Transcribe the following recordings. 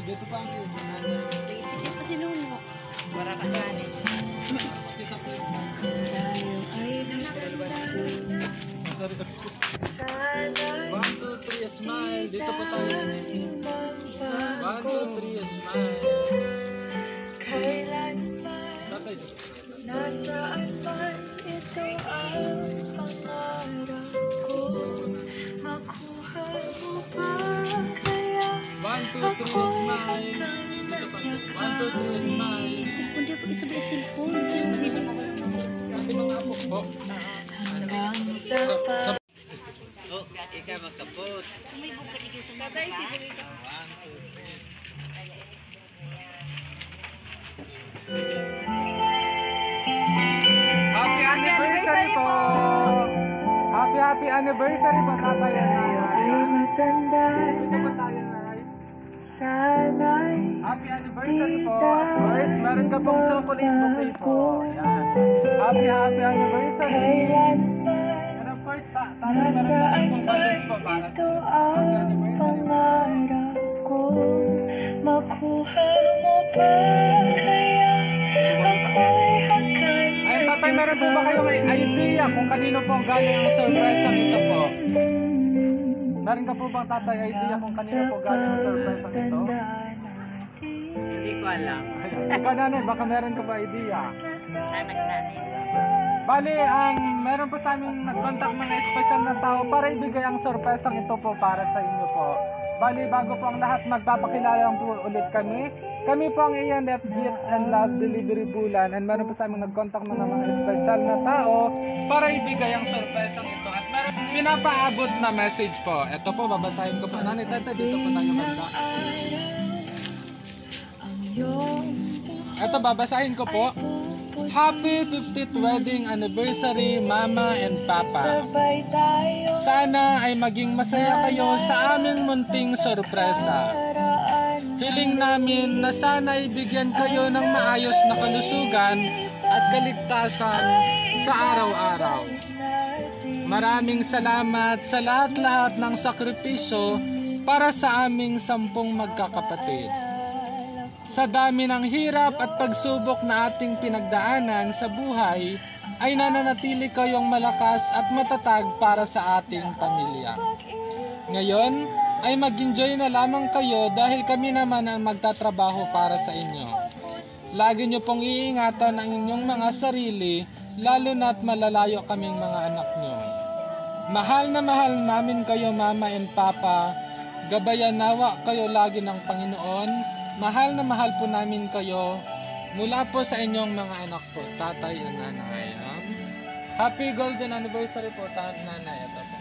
dito pa ang nanay. Sige pa si Lumo. Para ka galit. Kita po. Sorry, excuse. 1, 2, 3, smile. Dito po tayo. 1, 2, 3, smile. Tatay dito. Nasaan man ito ang pangarap ko, makuha mo ba kaya 1, 2, 3, smile. Dito pa. 1, 2, 3, smile. Cellphone dia po isabay cellphone. Ate mga apo po. hanggang sa pag Oh, ikaw magkapot. Tatay, sigurito. 1, 2, 3. Happy anniversary po! Happy anniversary po, tatay at nanay. matanda Dito po tayo, nanay. sana'y Happy anniversary po. First, meron ka pong chocolate bouquet po. Yan. Happy anniversary. kailan ba And of course, tatay, meron ka lang pong balloons po para sa ito happy ang anniversary po. pangarap ko, makuha mo ba kaya ako'y hakan. Ay, tatay, meron po ba kayong idea kung kanino po galing ang surprise ang ito po? Meron ka po bang tatay idea kung kanino po galing ang surprise ang ito? Hindi ko alam. Ikaw, nanay, baka meron ka pa idea? Anak natin. Bali, meron po sa amin nag-contact mga espesyal na tao para ibigay ang surprise ang ito po para sa inyo po. Bali, bago po ang lahat, magpapakilala po ulit kami. Kami po ang A&F Gifts and Love Delivery Bulan, and meron po sa amin nag-contact mga espesyal na tao para ibigay ang surprise ang ito. At meron pinapaabot na message po. Ito po, babasahin ko po. Nanay, tata, dito po tayo banda. Ito, babasahin ko po. Happy 50th wedding anniversary, Mama and Papa. Sabay tayo Sana ay maging masaya kayo sa aming munting sorpresa. Hiling namin na sana ibigyan kayo ng maayos na kalusugan at kaligtasan sa araw-araw. Maraming salamat sa lahat-lahat ng sakripisyo para sa aming 10 magkakapatid. Sa dami ng hirap at pagsubok na ating pinagdaanan sa buhay, ay nananatili kayong malakas at matatag para sa ating pamilya. Ngayon, ay mag-enjoy na lamang kayo dahil kami naman ang magtatrabaho para sa inyo. Lagi nyo pong iingatan ang inyong mga sarili, lalo na't malalayo kaming mga anak nyo. Mahal na mahal namin kayo, Mama and Papa. Gabayan nawa kayo lagi ng Panginoon. Mahal na mahal po namin kayo mula po sa inyong mga anak po, tatay at nanay. Happy golden anniversary po, nanay. Ito po.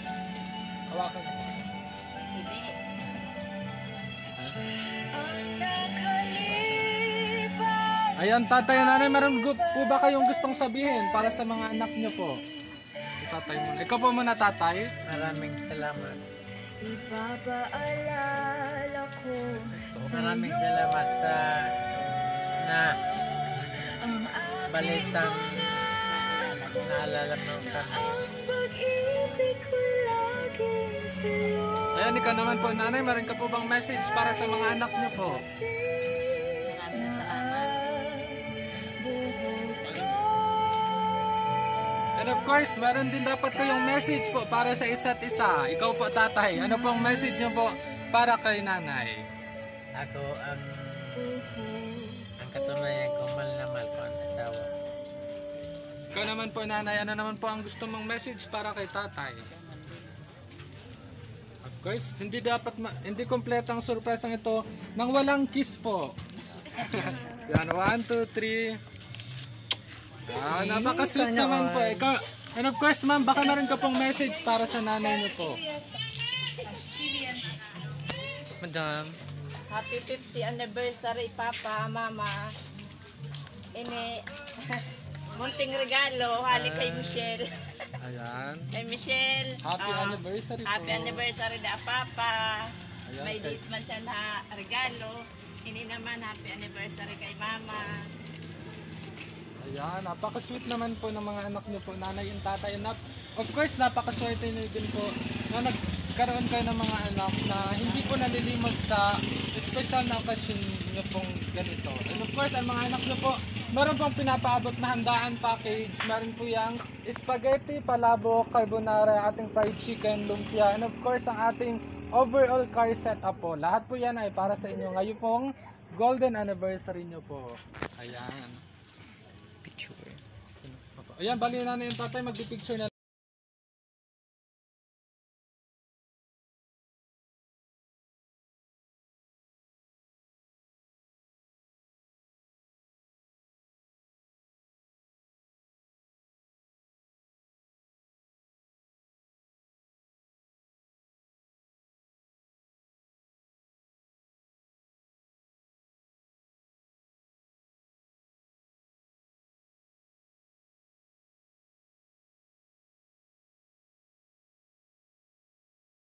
Hawakan po. Ayan, tatay at nanay, meron po ba kayong gustong sabihin para sa mga anak nyo po? Si tatay muna. Ikaw po muna, tatay. Maraming salamat. Ipapaalala ko Maraming salamat sa balitang naalala mo kami. pag-ibig ko laging sa'yo. Ayan, ikaw naman po, nanay, meron ka po bang message para sa mga anak nyo po? Maraming salamat. And of course, meron din dapat kayong message po para sa isa't isa. Ikaw po, tatay, ano pong message nyo po para kay nanay? Ako ang katunayan ko, mahal na mahal ko ang asawa. Ikaw naman po, nanay, ano naman po ang gusto mong message para kay tatay? Of course, hindi dapat hindi kompleto ang surprise ang ito nang walang kiss po. Yan, 1, 2, 3. Napaka-sweet naman po. Ikaw, and of course, ma'am, baka meron ka pong message para sa nanay niyo po. Madam. Happy 50th anniversary, Papa, Mama. Ini, munting regalo, hali kay Michelle. Ayan. Kay Michelle. Happy anniversary po. Happy anniversary na, Papa. Ayan, May kay- date man siya na regalo. Ini naman, happy anniversary kay Mama. Ayan, napaka-sweet naman po ng mga anak niyo po, nanay and tatay. And of course, napaka-swerte niyo din po na nagkaroon kayo ng mga anak na hindi po nalilimot sa special na okasyon nyo pong ganito. And of course, ang mga anak nyo po, meron pong pinapaabot na handaan package. Meron po yung spaghetti, palabok, carbonara, ating fried chicken, lumpia, and of course, ang ating overall car setup po. Lahat po yan ay para sa inyo. Ngayon pong golden anniversary nyo po. Ayan. Picture. Ayan, bali na yung tatay, magpipicture na.